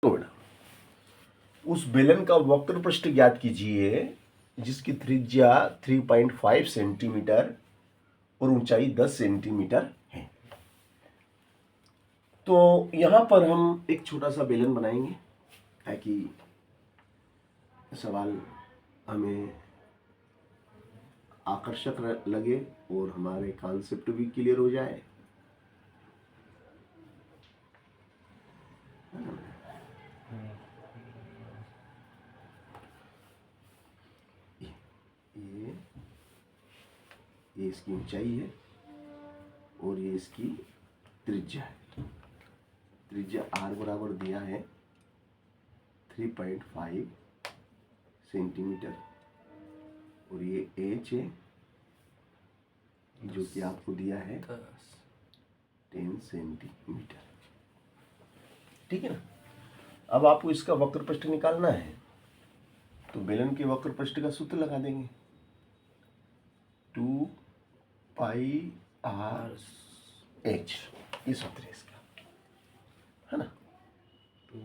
Good. उस बेलन का वक्र पृष्ठ ज्ञात कीजिए जिसकी त्रिज्या 3.5 सेंटीमीटर और ऊंचाई 10 सेंटीमीटर है। तो यहां पर हम एक छोटा सा बेलन बनाएंगे ताकि सवाल हमें आकर्षक लगे और हमारे कॉन्सेप्ट भी क्लियर हो जाए। ये इसकी ऊंचाई है और ये इसकी त्रिज्या है। त्रिज्या r बराबर दिया है 3.5 सेंटीमीटर और ये h है जो कि आपको दिया है 10 सेंटीमीटर। ठीक है ना। अब आपको इसका वक्र पृष्ठ निकालना है तो बेलन के वक्र पृष्ठ का सूत्र लगा देंगे 2 पाई r h। ये सूत्र है इसका, है ना। 2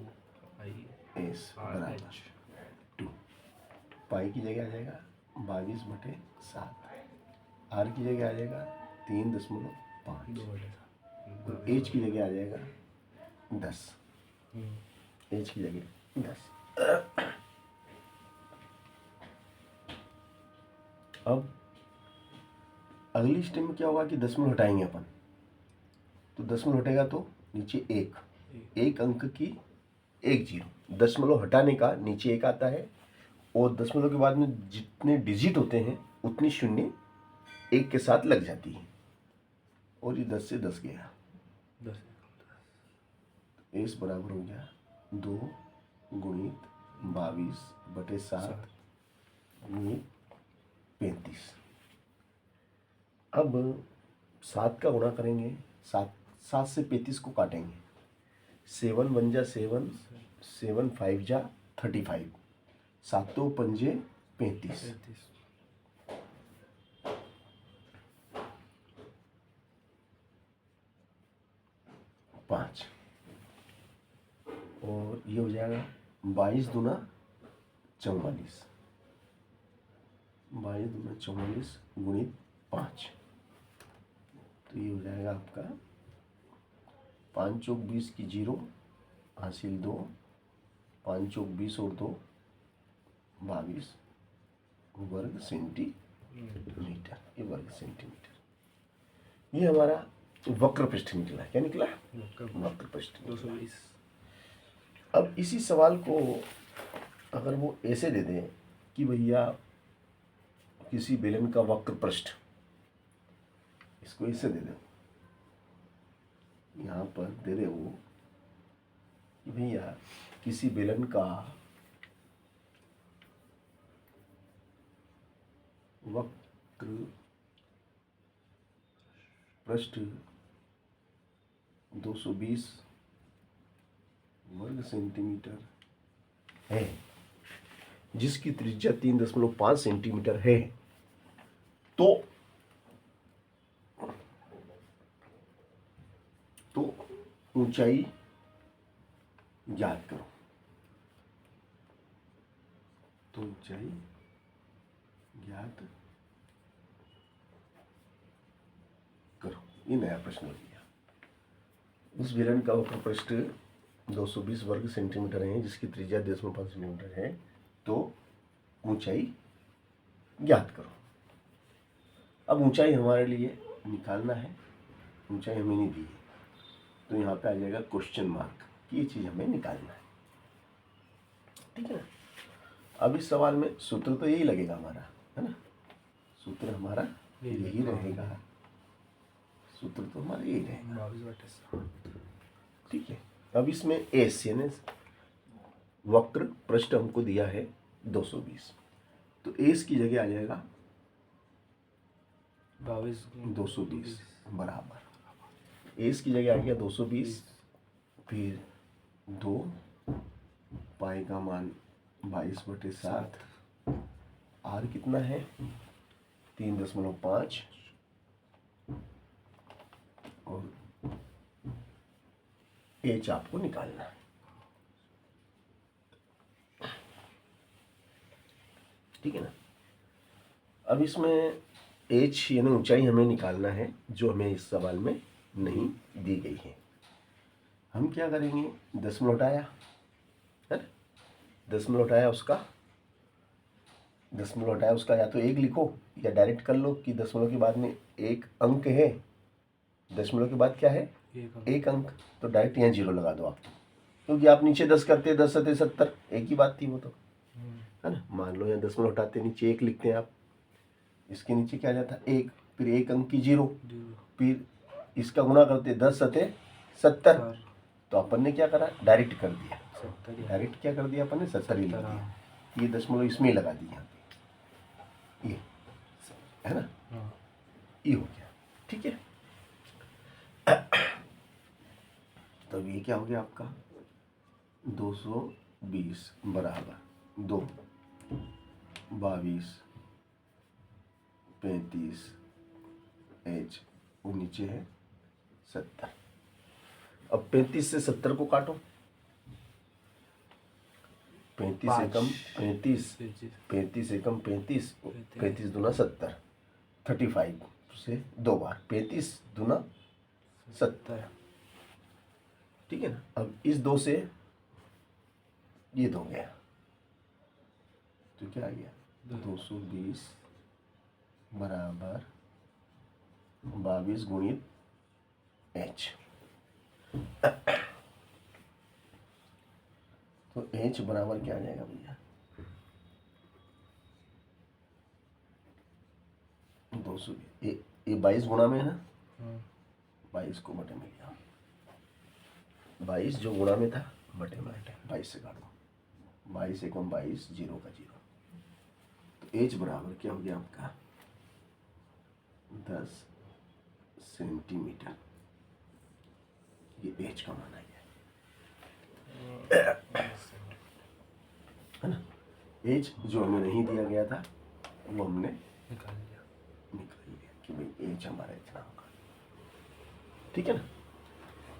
पाई s बराबर 2 पाई की जगह आ जाएगा 22/7, r की जगह आ जाएगा 3.5 और h की जगह आ जाएगा 10। h की जगह 10। अब अगली स्टेप में क्या होगा कि दशमलव हटाएंगे अपन, तो दशमलव हटेगा तो नीचे एक अंक की 1 0। दशमलव हटाने का नीचे 1 आता है और दशमलव के बाद में जितने डिजिट होते हैं उतनी शून्य 1 के साथ लग जाती है और ये 10 से 10 गया। 10 s बराबर हो गया 2 गुणित 22/7 गुणित 35। अब 7 का गुणा करेंगे, 7 से 35 को काटेंगे, 7 1 जा 7, 7 5 जा 35, 7 2 पंजे 35। 5 और ये हो जाएगा 22 दूना 44, 22 दूना 44 गुणित 5। तो ये हो जाएगा आपका 5 चौक 20 की 0 हासिल 2, 5 चौक 20 और 2 22 वर्ग सेंटीमीटर। ये वर्ग सेंटीमीटर। ये हमारा वक्र पृष्ठ निकला। क्या निकला? वक्र पृष्ठ 220। अब इसी सवाल को अगर वो ऐसे दे दें कि भैया किसी बेलन का वक्र पृष्ठ, इसको ऐसे दे दो, यहाँ पर दे रहे हो कि भैया किसी बेलन का वक्र पृष्ठ 220 वर्ग सेंटीमीटर है जिसकी त्रिज्या 3.5 सेंटीमीटर है, तो ऊंचाई ज्ञात करो। तो ऊंचाई ज्ञात करो। ये नया प्रश्न हो गया। उस बेलन का वक्र पृष्ठ 220 वर्ग सेंटीमीटर है जिसकी त्रिज्या 10.5 सेंटीमीटर है, तो ऊंचाई ज्ञात करो। अब ऊंचाई हमारे लिए निकालना है, ऊंचाई हमें नहीं दी है, तो यहाँ पे आ जाएगा क्वेश्चन मार्क कि ये चीज हमें निकालना है। ठीक है ना। अब इस सवाल में सूत्र तो यही लगेगा हमारा, है ना। सूत्र हमारा यही रहेगा, सूत्र तो हमारा यही रहेगा। ठीक है। अब इसमें एस यानी वक्र पृष्ठ हमको दिया है 220, तो एस की जगह आ जाएगा 220 बराबर एस की जगह आ गया 220, फिर 2 पाई का मान 22/7, आर कितना है 3.5 और एच आपको निकालना है। ठीक है ना। अब इसमें एच यानी ऊंचाई हमें निकालना है, जो हमें इस सवाल में नहीं दी गई है। हम क्या करेंगे, दशमलव हटाया है ना, दशमलव हटाया उसका या तो एक लिखो या डायरेक्ट कर लो कि दशमलव के बाद में एक अंक है, दशमलव के बाद क्या है, एक अंक, तो डायरेक्ट यहाँ 0 लगा दो आप, क्योंकि आप नीचे 10 करते 10 सते 70, एक ही बात थी वो तो, है ना। मान लो यहाँ दशमलव हटाते नीचे एक लिखते हैं आप, इसके नीचे क्या आ जाता एक, फिर एक अंक की 0, फिर इसका गुणा करते 10 सते 70, तो अपन ने क्या करा, डायरेक्ट कर दिया, डायरेक्ट क्या कर दिया अपन ने, 70 ही लगा दिया, ये दशमलव इसमें ही लगा दिया, ये है ना, ये हो गया, ठीक है। तब ये क्या हो गया आपका 220 बराबर 2, 22, 35 एच, वो नीचे है 70। अब 35 से 70 को काटो, 35 एकम 35, 35 एकम 35, 35 दूना 70, 35 से 2 बार 35 दूना 70, ठीक है ना। अब इस 2 से ये 2 गया, तो क्या आ गया 220 बराबर 22 गुणित एच, तो एच बराबर क्या आ जाएगा भैया 200, ये 22 गुणा में है ना, 22 को बटे में लिया, 22 जो गुणा में था बटे में, 22 से काटो, 22 एकम 22, 0 का 0, तो एच बराबर क्या हो गया आपका 10 सेंटीमीटर, ये एच का मान आ गया है ना। एच जो हमें नहीं दिया गया था वो हमने निकाल लिया कि भाई एच हमारा इतना होगा, ठीक है ना।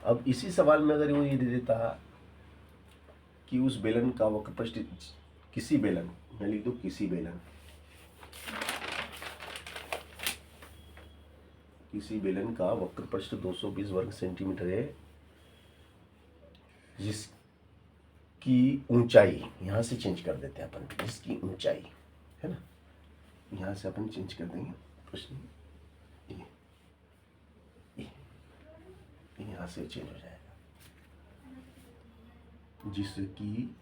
अब इसी सवाल में अगर वो ये दे देता कि उस बेलन का वक्रपृष्ठ, किसी बेलन, मैं लिख दूं किसी बेलन का वक्रपृष्ठ 220 वर्ग सेंटीमीटर है, जिसकी ऊंचाई, यहां से चेंज कर देते हैं अपन, जिसकी ऊंचाई है ना, यहां से अपन चेंज कर देंगे प्रश्न, ये यहां से चेंज हो जाएगा, जिसकी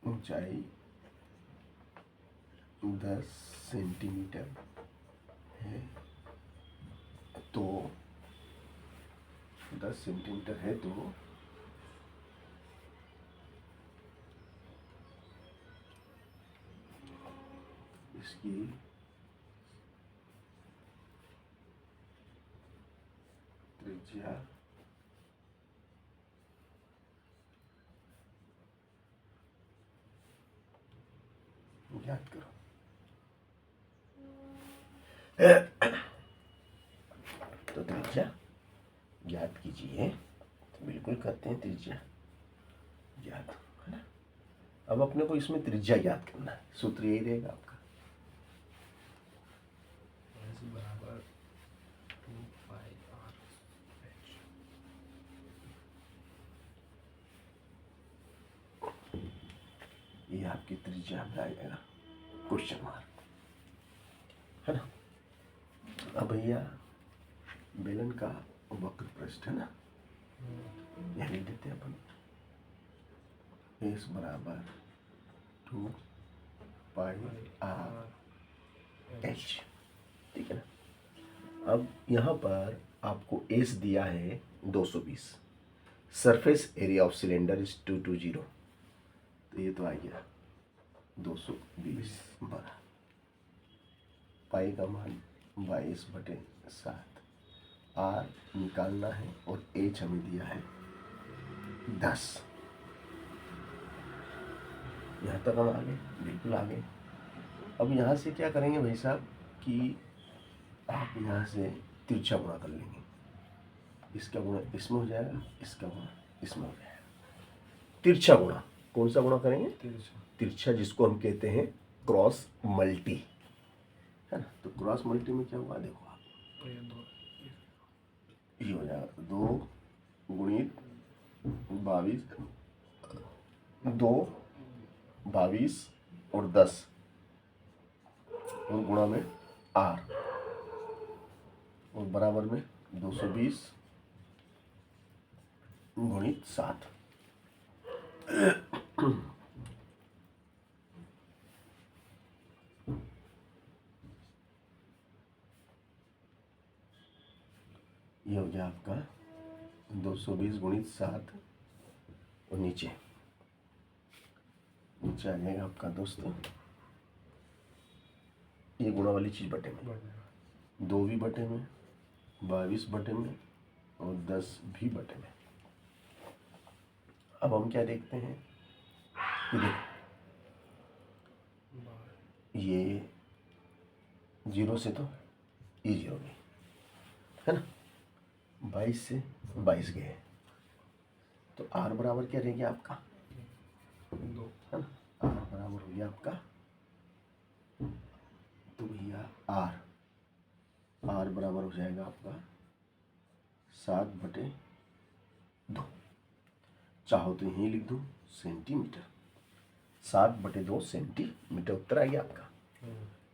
ऊंचाई 10 सेंटीमीटर है, तो 10 सेंटीमीटर है तो इसकी त्रिज्या ज्ञात करो। तो त्रिज्या ज्ञात कीजिए, तो बिल्कुल करते हैं त्रिज्या ज्ञात, है ना। अब अपने को इसमें त्रिज्या ज्ञात करना है, सूत्र यही रहेगा आपका, बराबर 2πr ये आपकी त्रिज्या में आ जाएगा क्वेश्चन मार्क, है ना। अब भैया बेलन का वक्र पृष्ठ है ना, यह लिख देते हैं अपन, एस बराबर 2πr एच, ठीक है ना। अब यहाँ पर आपको एस दिया है 220, surface area of cylinder is 220, तो ये तो आ गया 220 बराबर पाई का मान 22/7, आर निकालना है और एच हमें दिया है 10। यहाँ तक हम आगे, बिल्कुल आगे। अब यहाँ से क्या करेंगे भाई साहब कि आप यहाँ से तिरछा गुणा कर लेंगे, इसका गुणा इसमें हो जाएगा, इसका गुणा इसमें हो जाएगा, तिरछा गुणा, कौन सा गुणा करेंगे? तिरछा। तिरछा, जिसको हम कहते हैं क्रॉस मल्टी, है ना। तो क्रॉस मल्टी में क्या हुआ देखो आप, तो ये 2 ये हो जाएगा 2 गुणित 22, 2 22 और 10 और गुणा में r और बराबर में 220 गुणित 7। ये हो गया आपका 220 गुणित 7 और नीचे आ जाएगा आपका दोस्तों, ये गुणा वाली चीज बटे में, बढ़ जाएगा। 2 भी बटे में, 22 बटे में और 10 भी बटे में। अब हम क्या देखते हैं, ये देखो ये 0 से तो ये 0 गई, है ना। 22 से 22 गए, तो r बराबर क्या रह गया आपका, 2 है ना। r बराबर हो गया आपका, तो भैया r बराबर हो जाएगा आपका 7/2। चाहो तो यहीं लिख दो सेंटीमीटर, 7/2 सेंटीमीटर उत्तर आ गया आपका।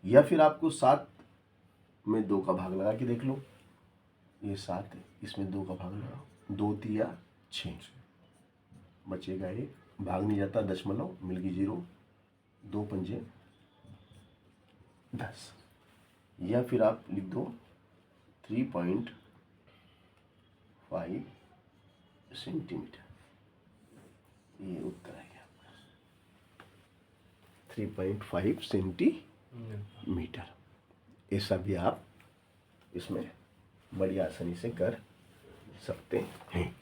या फिर आपको 7 में 2 का भाग लगा के देख लो, ये 7 है, इसमें 2 का भाग लगाओ, 2 तिया 6, बचेगा 1, भाग नहीं जाता, दशमलव मिल गई 0, 2 पंजे 10। या फिर आप लिख दो 3.5 सेंटीमीटर, ये उत्तर आ गया आपका 3.5 सेंटीमीटर। ऐसा भी आप इसमें बड़ी आसानी से कर सकते हैं।